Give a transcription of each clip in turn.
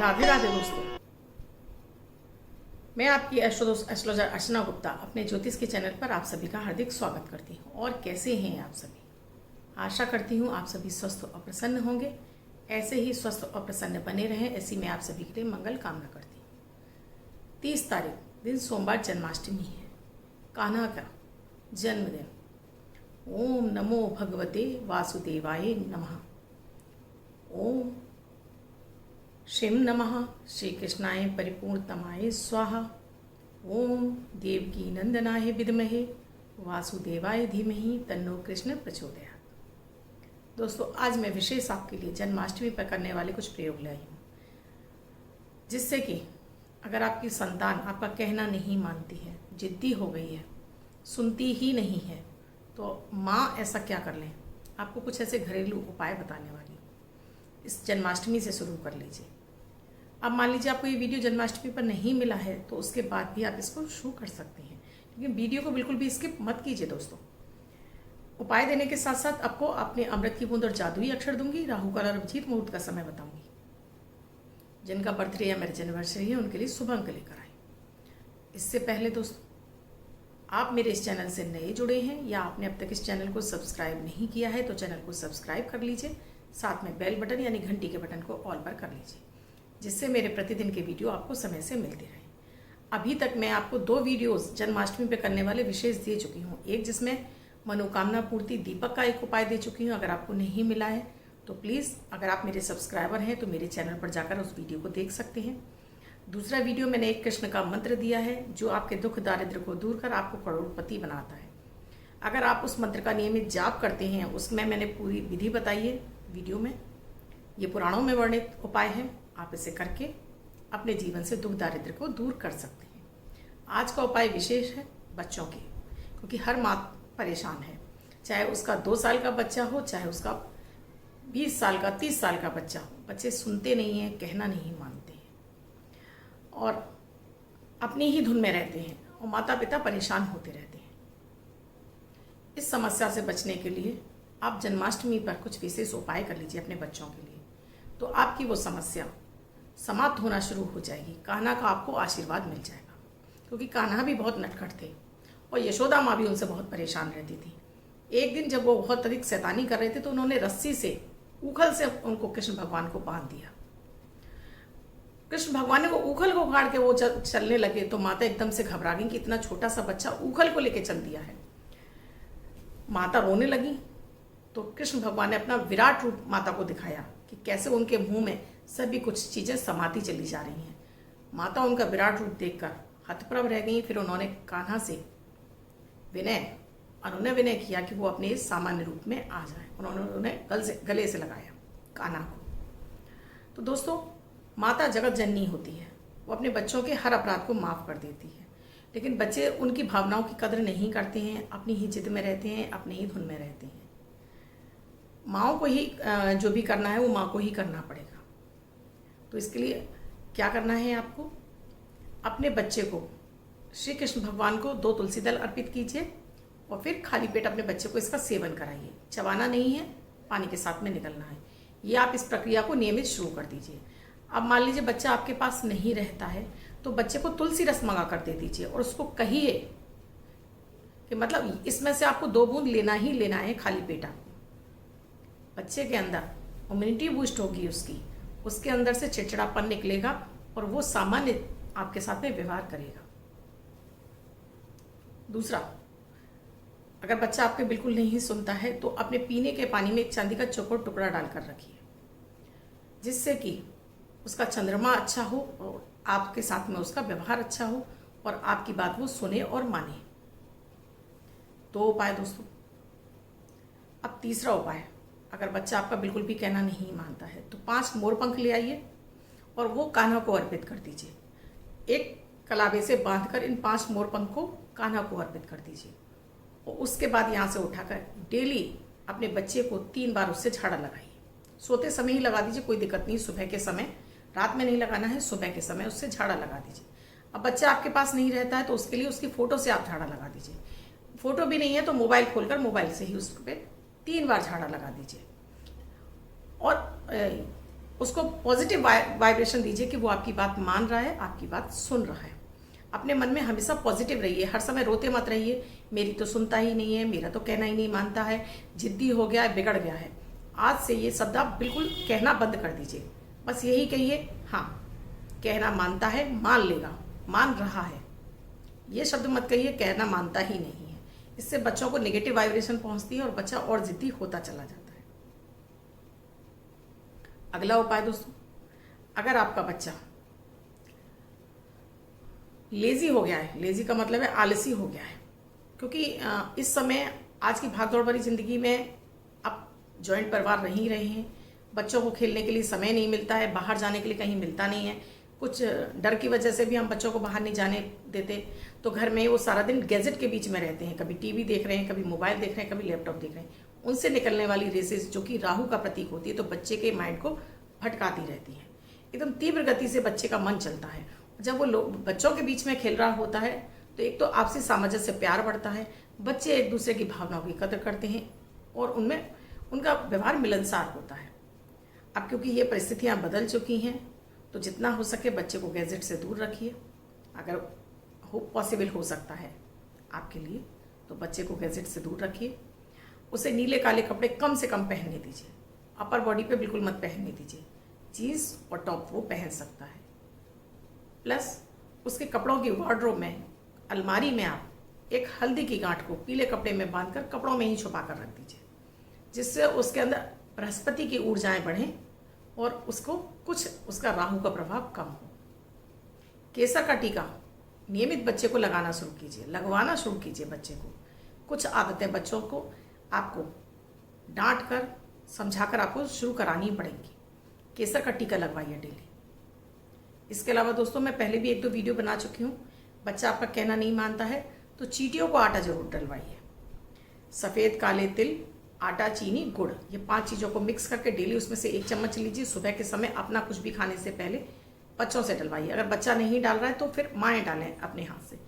राधे राधे दोस्तों, मैं आपकी एस्ट्रोलॉजर अर्चना गुप्ता अपने ज्योतिष के चैनल पर आप सभी का हार्दिक स्वागत करती हूँ। और कैसे हैं आप सभी? आशा करती हूँ आप सभी स्वस्थ और प्रसन्न होंगे। ऐसे ही स्वस्थ और प्रसन्न बने रहें, ऐसी मैं आप सभी के लिए मंगल कामना करती हूँ। 30 तारीख दिन सोमवार जन्माष्टमी है, कान्हा का जन्मदिन। ओम नमो भगवते वासुदेवाय नमः। ओम श्रीं नमः श्री कृष्णाय परिपूर्णतमाय स्वाहा। ओम देवकी नंदनाय विद्महे वासुदेवाय धीमहि तन्नो कृष्ण प्रचोदयात्। दोस्तों, आज मैं विशेष आपके लिए जन्माष्टमी पर करने वाले कुछ प्रयोग लाई हूँ, जिससे कि अगर आपकी संतान आपका कहना नहीं मानती है, जिद्दी हो गई है, सुनती ही नहीं है, तो माँ ऐसा क्या कर लें। आपको कुछ ऐसे घरेलू उपाय बताने वाली इस जन्माष्टमी से शुरू कर लीजिए। अब मान लीजिए आपको ये वीडियो जन्माष्टमी पर नहीं मिला है, तो उसके बाद भी आप इसको शुरू कर सकते हैं, लेकिन वीडियो को बिल्कुल भी स्किप मत कीजिए। दोस्तों, उपाय देने के साथ साथ आपको अपने अमृत की बूंद और जादुई अक्षर दूंगी, राहु काल और अभिजीत मुहूर्त का समय बताऊंगी। जिनका बर्थडे या मैरिज एनिवर्सरी है उनके लिए शुभ अंक लेकर आए। इससे पहले दोस्तों, आप मेरे इस चैनल से नए जुड़े हैं या आपने अब तक इस चैनल को सब्सक्राइब नहीं किया है, तो चैनल को सब्सक्राइब कर लीजिए। साथ में बेल बटन यानी घंटी के बटन को ऑल पर कर लीजिए, जिससे मेरे प्रतिदिन के वीडियो आपको समय से मिलते रहें। अभी तक मैं आपको 2 वीडियोस जन्माष्टमी पे करने वाले विशेष दे चुकी हूँ। एक जिसमें मनोकामना पूर्ति दीपक का एक उपाय दे चुकी हूँ। अगर आपको नहीं मिला है तो प्लीज़, अगर आप मेरे सब्सक्राइबर हैं तो मेरे चैनल पर जाकर उस वीडियो को देख सकते हैं। दूसरा वीडियो मैंने एक कृष्ण का मंत्र दिया है, जो आपके दुख दारिद्र को दूर कर आपको करोड़पति बनाता है। अगर आप उस मंत्र का नियमित जाप करते हैं, उसमें मैंने पूरी विधि बताई है वीडियो में। ये पुराणों में वर्णित उपाय है, आप इसे करके अपने जीवन से दुख दारिद्र को दूर कर सकते हैं। आज का उपाय विशेष है बच्चों के, क्योंकि हर माँ परेशान है, चाहे उसका 2 साल का बच्चा हो, चाहे उसका 20 साल का 30 साल का बच्चा हो। बच्चे सुनते नहीं हैं, कहना नहीं मानते हैं और अपनी ही धुन में रहते हैं, और माता पिता परेशान होते रहते हैं। इस समस्या से बचने के लिए आप जन्माष्टमी पर कुछ विशेष उपाय कर लीजिए अपने बच्चों के लिए, तो आपकी वो समस्या समाप्त होना शुरू हो जाएगी। कान्हा का आपको आशीर्वाद मिल जाएगा, क्योंकि कान्हा भी बहुत नटखट थे और यशोदा माँ भी उनसे बहुत परेशान रहती थी। एक दिन जब वो बहुत अधिक शैतानी कर रहे थे, तो उन्होंने रस्सी से, ऊखल से उनको कृष्ण भगवान को बांध दिया। कृष्ण भगवान ने वो ऊखल को उखाड़ के वो चलने लगे, तो माता एकदम से घबरा गई कि इतना छोटा सा बच्चा ऊखल को लेके चल दिया है। माता रोने लगी, तो कृष्ण भगवान ने अपना विराट रूप माता को दिखाया कि कैसे उनके मुंह में सभी कुछ चीजें समाती चली जा रही हैं। माता उनका विराट रूप देखकर हतप्रभ रह गई। फिर उन्होंने कान्हा से अनुनय विनय किया कि वो अपने सामान्य रूप में आ जाए। उन्होंने उन्हें गले से लगाया कान्हा को। तो दोस्तों, माता जगत जननी होती है, वो अपने बच्चों के हर अपराध को माफ कर देती है, लेकिन बच्चे उनकी भावनाओं की कदर नहीं करते हैं, अपनी ही जिद में रहते हैं, अपनी ही धुन में रहते हैं। माँओं को ही जो भी करना है वो माँ को ही करना पड़ेगा। तो इसके लिए क्या करना है, आपको अपने बच्चे को श्री कृष्ण भगवान को 2 तुलसी दल अर्पित कीजिए और फिर खाली पेट अपने बच्चे को इसका सेवन कराइए। चबाना नहीं है, पानी के साथ में निकलना है। ये आप इस प्रक्रिया को नियमित शुरू कर दीजिए। अब मान लीजिए बच्चा आपके पास नहीं रहता है, तो बच्चे को तुलसी रस मंगा कर दे दीजिए और उसको कहिए कि मतलब इसमें से आपको 2 बूंद लेना ही लेना है खाली पेट। आपको बच्चे के अंदर इम्यूनिटी बूस्ट होगी, उसके अंदर से चिड़चिड़ापन निकलेगा और वो सामान्य आपके साथ में व्यवहार करेगा। दूसरा, अगर बच्चा आपके बिल्कुल नहीं सुनता है, तो अपने पीने के पानी में एक चांदी का चौकोर टुकड़ा डालकर रखिए, जिससे कि उसका चंद्रमा अच्छा हो और आपके साथ में उसका व्यवहार अच्छा हो और आपकी बात वो सुने और माने। 2 उपाय दोस्तों। अब तीसरा उपाय, अगर बच्चा आपका बिल्कुल भी कहना नहीं मानता है, तो 5 मोरपंख ले आइए और वो कान्हा को अर्पित कर दीजिए। एक कलावे से बांधकर इन 5 मोरपंख को कान्हा को अर्पित कर दीजिए और उसके बाद यहाँ से उठाकर डेली अपने बच्चे को 3 बार उससे झाड़ा लगाइए। सोते समय ही लगा दीजिए, कोई दिक्कत नहीं। सुबह के समय, रात में नहीं लगाना है, सुबह के समय उससे झाड़ा लगा दीजिए। अब बच्चा आपके पास नहीं रहता है, तो उसके लिए उसकी फ़ोटो से आप झाड़ा लगा दीजिए। फ़ोटो भी नहीं है तो मोबाइल खोलकर मोबाइल से ही उस पर 3 बार झाड़ा लगा दीजिए। और उसको पॉजिटिव वाइब्रेशन दीजिए कि वो आपकी बात मान रहा है, आपकी बात सुन रहा है। अपने मन में हमेशा पॉजिटिव रहिए, हर समय रोते मत रहिए, मेरी तो सुनता ही नहीं है, मेरा तो कहना ही नहीं मानता है, जिद्दी हो गया है, बिगड़ गया है। आज से ये शब्द आप बिल्कुल कहना बंद कर दीजिए। बस यही कहिए, हाँ कहना मानता है, मान लेगा, मान रहा है। ये शब्द मत कहिए कहना मानता ही नहीं है। इससे बच्चों को नेगेटिव वाइब्रेशन पहुंचती है और बच्चा और जिद्दी होता चला जाता है। अगला उपाय दोस्तों, अगर आपका बच्चा लेजी हो गया है, लेजी का मतलब है आलसी हो गया है, क्योंकि इस समय आज की भागदौड़ भरी जिंदगी में आप जॉइंट परिवार रह ही रहे हैं, बच्चों को खेलने के लिए समय नहीं मिलता है, बाहर जाने के लिए कहीं मिलता नहीं है, कुछ डर की वजह से भी हम बच्चों को बाहर नहीं जाने देते, तो घर में वो सारा दिन गैजेट के बीच में रहते हैं, कभी टीवी देख रहे हैं, कभी मोबाइल देख रहे हैं, कभी लैपटॉप देख रहे हैं। उनसे निकलने वाली रेसेस जो कि राहु का प्रतीक होती है, तो बच्चे के माइंड को भटकाती रहती है। एकदम तीव्र गति से बच्चे का मन चलता है। जब वो बच्चों के बीच में खेल रहा होता है तो एक तो आपसी सामंजस्य प्यार बढ़ता है, बच्चे एक दूसरे की भावनाओं की कदर करते हैं और उनमें उनका व्यवहार मिलनसार होता है। अब क्योंकि ये परिस्थितियां बदल चुकी हैं, तो जितना हो सके बच्चे को गैजेट से दूर रखिए। अगर पॉसिबल हो सकता है आपके लिए तो बच्चे को गैजेट से दूर रखिए। उसे नीले काले कपड़े कम से कम पहनने दीजिए, अपर बॉडी पे बिल्कुल मत पहनने दीजिए। जीन्स और टॉप वो पहन सकता है, प्लस उसके कपड़ों की वार्डरोब में, अलमारी में आप एक हल्दी की गांठ को पीले कपड़े में बांधकर कपड़ों में ही छुपा कर रख दीजिए, जिससे उसके अंदर बृहस्पति की ऊर्जाएं बढ़ें और उसको कुछ उसका राहु का प्रभाव कम हो। केसर का टीका नियमित बच्चे को लगाना शुरू कीजिए, लगवाना शुरू कीजिए बच्चे को। कुछ आदतें बच्चों को आपको डांट कर समझाकर आपको शुरू करानी पड़ेंगी। केसर का टीका लगवाइए डेली। इसके अलावा दोस्तों मैं पहले भी एक दो वीडियो बना चुकी हूँ। बच्चा आपका कहना नहीं मानता है तो चींटियों को आटा जरूर डलवाइए। सफ़ेद काले तिल, आटा, चीनी, गुड़, ये 5 चीज़ों को मिक्स करके डेली उसमें से 1 चम्मच लीजिए। सुबह के समय अपना कुछ भी खाने से पहले बच्चों से डलवाइए। अगर बच्चा नहीं डाल रहा है तो फिर माएँ डालें अपने हाथ से।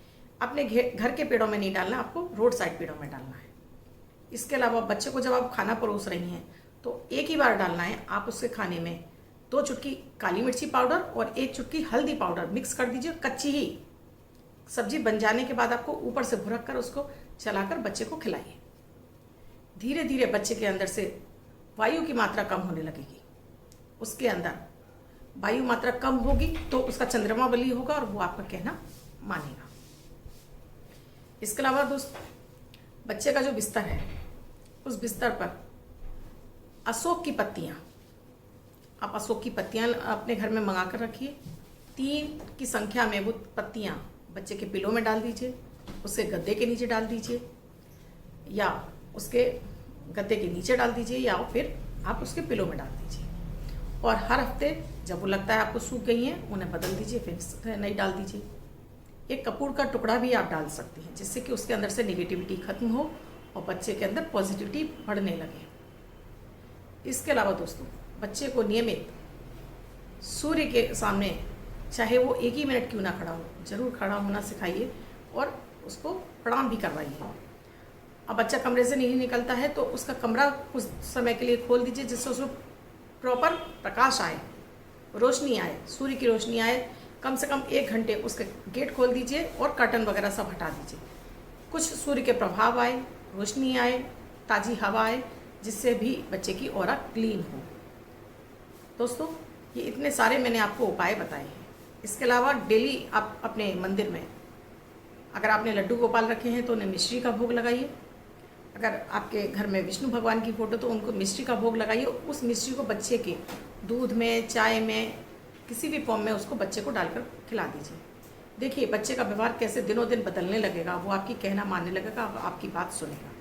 अपने घर के पेड़ों में नहीं डालना, आपको रोड साइड पेड़ों में डालना है। इसके अलावा बच्चे को जब आप खाना परोस रही हैं तो एक ही बार डालना है। आप उसके खाने में 2 चुटकी काली मिर्ची पाउडर और 1 चुटकी हल्दी पाउडर मिक्स कर दीजिए। कच्ची ही सब्जी बन जाने के बाद आपको ऊपर से भुरक कर उसको चलाकर बच्चे को खिलाइए। धीरे धीरे बच्चे के अंदर से वायु की मात्रा कम होने लगेगी। उसके अंदर वायु मात्रा कम होगी तो उसका चंद्रमा बली होगा और वो आपका कहना मानेगा। इसके अलावा दोस्त, बच्चे का जो बिस्तर है उस बिस्तर पर अशोक की पत्तियां, आप अशोक की पत्तियां अपने घर में मंगा कर रखिए। 3 की संख्या में वो पत्तियां बच्चे के पिलो में डाल दीजिए, उसके गद्दे के नीचे डाल दीजिए, या उसके गद्दे के नीचे डाल दीजिए, या फिर आप उसके पिलो में डाल दीजिए। और हर हफ्ते जब वो लगता है आपको सूख गई हैं उन्हें बदल दीजिए, फिर नई डाल दीजिए। एक कपूर का टुकड़ा भी आप डाल सकती हैं, जिससे कि उसके अंदर से नेगेटिविटी खत्म हो और बच्चे के अंदर पॉजिटिविटी बढ़ने लगे। इसके अलावा दोस्तों, बच्चे को नियमित सूर्य के सामने, चाहे वो 1 ही मिनट क्यों ना खड़ा हो, जरूर खड़ा होना सिखाइए और उसको प्रणाम भी करवाइए। अब बच्चा कमरे से नहीं निकलता है तो उसका कमरा कुछ समय के लिए खोल दीजिए, जिससे उसको प्रॉपर प्रकाश आए, रोशनी आए, सूर्य की रोशनी आए। कम से कम 1 घंटे उसका गेट खोल दीजिए और कर्टन वगैरह सब हटा दीजिए। कुछ सूर्य के प्रभाव आए, रोशनी आए, ताज़ी हवा आए, जिससे भी बच्चे की ऑरा क्लीन हो। दोस्तों, ये इतने सारे मैंने आपको उपाय बताए हैं। इसके अलावा डेली आप अपने मंदिर में, अगर आपने लड्डू गोपाल रखे हैं तो उन्हें मिश्री का भोग लगाइए। अगर आपके घर में विष्णु भगवान की फ़ोटो तो उनको मिश्री का भोग लगाइए। उस मिश्री को बच्चे के दूध में, चाय में, किसी भी फॉर्म में उसको बच्चे को डालकर खिला दीजिए। देखिए बच्चे का व्यवहार कैसे दिनों दिन बदलने लगेगा, वो आपकी कहना मानने लगेगा, आपकी बात सुनेगा।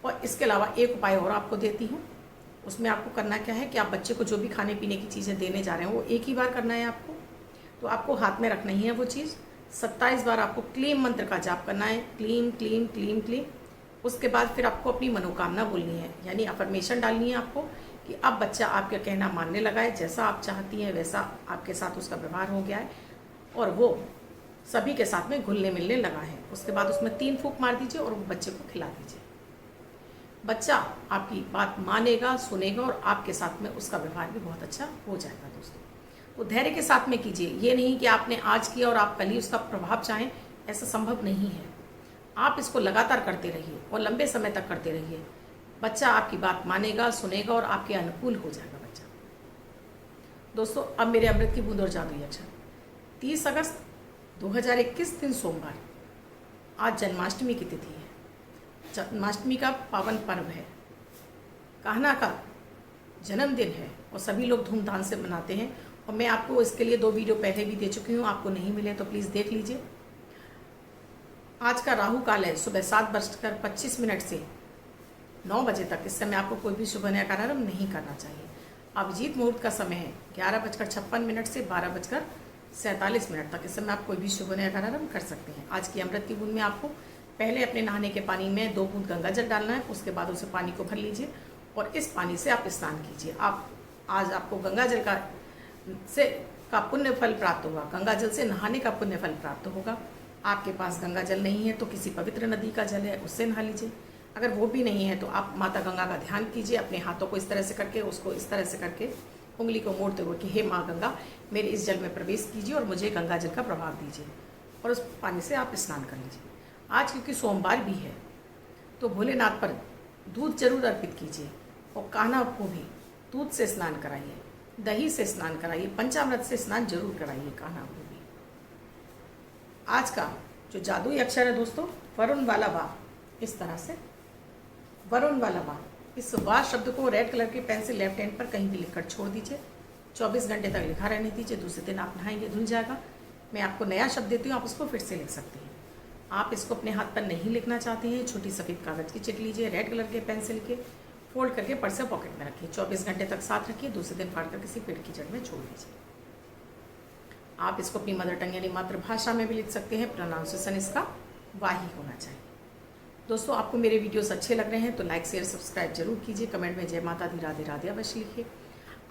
और इसके अलावा एक उपाय और आपको देती हूँ। उसमें आपको करना क्या है कि आप बच्चे को जो भी खाने पीने की चीज़ें देने जा रहे हैं वो एक ही बार करना है आपको। तो आपको हाथ में रखना ही है वो चीज़। 27 बार आपको क्लीम मंत्र का जाप करना है, क्लीम क्लीम क्लीम क्लीम। उसके बाद फिर आपको अपनी मनोकामना बोलनी है, यानी अफर्मेशन डालनी है आपको कि अब बच्चा आपका कहना मानने लगा है, जैसा आप चाहती हैं वैसा आपके साथ उसका व्यवहार हो गया है और वो सभी के साथ में घुलने मिलने लगा है। उसके बाद उसमें 3 फूंक मार दीजिए और वो बच्चे को खिला दीजिए। बच्चा आपकी बात मानेगा, सुनेगा और आपके साथ में उसका व्यवहार भी बहुत अच्छा हो जाएगा दोस्तों। तो धैर्य के साथ में कीजिए, ये नहीं कि आपने आज किया और आप कल ही उसका प्रभाव चाहें, ऐसा संभव नहीं है। आप इसको लगातार करते रहिए और लंबे समय तक करते रहिए। बच्चा आपकी बात मानेगा, सुनेगा और आपके अनुकूल हो जाएगा बच्चा। दोस्तों, अब मेरे अमृत की बूंद और जादुई अक्षर 30 अगस्त 2021 दिन सोमवार। आज जन्माष्टमी की तिथि है। जन्माष्टमी का पावन पर्व है, कान्हा का जन्मदिन है और सभी लोग धूमधाम से मनाते हैं। और मैं आपको इसके लिए 2 वीडियो पहले भी दे चुकी हूँ, आपको नहीं मिले तो प्लीज़ देख लीजिए। आज का राहु काल है सुबह 7:25 से 9 बजे तक। इस समय आपको कोई भी शुभ कार्यारंभ नहीं करना चाहिए। अभिजीत मुहूर्त का समय है 11:56 से 12:47 तक। इस समय आप कोई भी शुभ कार्यारंभ कर सकते हैं। आज की अमृत की बूंद में आपको पहले अपने नहाने के पानी में 2 बूंद गंगा जल डालना है। उसके बाद उसे पानी को भर लीजिए और इस पानी से आप स्नान कीजिए। आज आपको गंगा जल का पुण्य फल प्राप्त होगा। गंगा जल से नहाने का पुण्य फल प्राप्त होगा। आपके पास गंगा जल नहीं है तो किसी पवित्र नदी का जल है उससे नहा लीजिए। अगर वो भी नहीं है तो आप माता गंगा का ध्यान कीजिए, अपने हाथों को इस तरह से करके, उसको इस तरह से करके उंगली को मोड़ते हुए कि हे माँ गंगा, मेरे इस जल में प्रवेश कीजिए और मुझे गंगा जल का प्रभाव दीजिए और उस पानी से आप स्नान कर लीजिए। आज क्योंकि सोमवार भी है तो भोलेनाथ पर दूध जरूर अर्पित कीजिए और कान्हा को भी दूध से स्नान कराइए, दही से स्नान कराइए, पंचामृत से स्नान जरूर कराइए कान्हा को भी। आज का जो जादुई अक्षर है दोस्तों, वरुण वाला वा। इस तरह से वरुण वाला वा, इस वा शब्द को रेड कलर के पेन से लेफ्ट हैंड पर कहीं भी लिखकर छोड़ दीजिए। 24 घंटे तक लिखा रहने दीजिए। दूसरे दिन आप नहाएंगे, धुल जाएगा। मैं आपको नया शब्द देती हूँ, आप उसको फिर से लिख सकते हैं। आप इसको अपने हाथ पर नहीं लिखना चाहते हैं, छोटी सफ़ेद कागज़ की चिट लीजिए, रेड कलर के पेन से लिखिए, फोल्ड करके पर्स या पॉकेट में रखिए। 24 घंटे तक साथ रखिए। दूसरे दिन फाड़ कर किसी पेड़ की जड़ में छोड़ दीजिए। आप इसको अपनी मदर टंग यानी मातृभाषा में भी लिख सकते हैं। प्रोनाउंसिएशन इसका वाही होना चाहिए। दोस्तों, आपको मेरे वीडियोस अच्छे लग रहे हैं तो लाइक शेयर सब्सक्राइब जरूर कीजिए। कमेंट में जय माता दी, राधे राधे अवश्य लिखिए।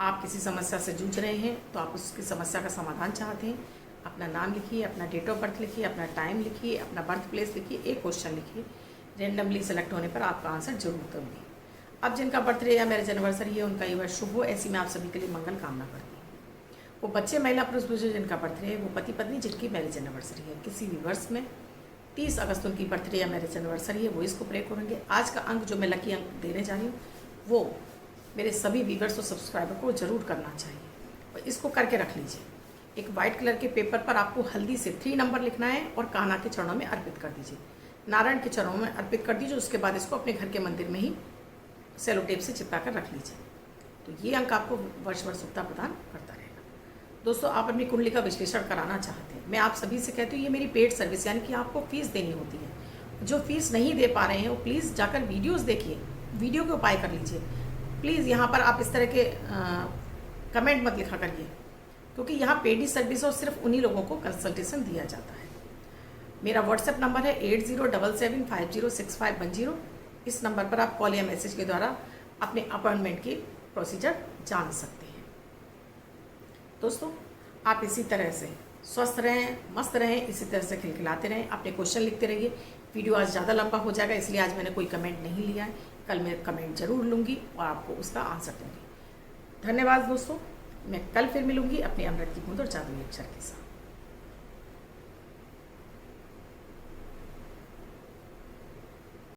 आप किसी समस्या से जूझ रहे हैं तो आप उसकी समस्या का समाधान चाहते हैं, अपना नाम लिखिए, अपना डेट ऑफ बर्थ लिखिए, अपना टाइम लिखिए, अपना बर्थ प्लेस लिखिए, एक क्वेश्चन लिखिए। रेंडमली सेलेक्ट होने पर आपका आंसर जरूर दूंगी। अब जिनका बर्थडे या मैरिज एनिवर्सरी है उनका ये वर्ष शुभ हो, ऐसी मैं आप सभी के लिए मंगल कामना करती हूँ। वो बच्चे, महिला, पुरुष, बुजुर्ग जिनका बर्थडे है, वो पति पत्नी जिनकी मैरिज एनिवर्सरी है, किसी भी वर्ष में 30 अगस्त उनकी बर्थडे या मैरिज एनिवर्सरी है, वो इसको प्रे करेंगे। आज का अंक जो मैं लकी अंक देने जा रही हूँ वो मेरे सभी व्यूअर्स और सब्सक्राइबर को जरूर करना चाहिए और इसको करके रख लीजिए। एक वाइट कलर के पेपर पर आपको हल्दी से 3 नंबर लिखना है और कान्हा के चरणों में अर्पित कर दीजिए, नारायण के चरणों में अर्पित कर दीजिए। उसके बाद इसको अपने घर के मंदिर में ही सेलो टेप से चिपका कर रख लीजिए। तो ये अंक आपको वर्ष भर सुखता प्रदान करता रहेगा। दोस्तों, आप अपनी कुंडली का विश्लेषण कराना चाहते हैं, मैं आप सभी से कहती हूँ ये मेरी पेड सर्विस, यानी कि आपको फीस देनी होती है। जो फीस नहीं दे पा रहे हैं वो प्लीज़ जाकर वीडियोस देखिए, वीडियो के उपाय कर लीजिए। प्लीज़ यहाँ पर आप इस तरह के कमेंट मत लिखा करिए, क्योंकि यहाँ पेड सर्विस और सिर्फ उन्हीं लोगों को कंसल्टेशन दिया जाता है। मेरा व्हाट्सएप नंबर है 8077506510। इस नंबर पर आप कॉल या मैसेज के द्वारा अपने अपॉइंटमेंट की प्रोसीजर जान सकते हैं। दोस्तों, आप इसी तरह से स्वस्थ रहें, मस्त रहें, इसी तरह से खिलखिलाते रहें, अपने क्वेश्चन लिखते रहिए। वीडियो आज ज़्यादा लंबा हो जाएगा इसलिए आज मैंने कोई कमेंट नहीं लिया है। कल मैं कमेंट जरूर लूँगी और आपको उसका आंसर दूँगी। धन्यवाद दोस्तों, मैं कल फिर मिलूँगी अपने अमृत की बूंद और जादुई अक्षर के साथ।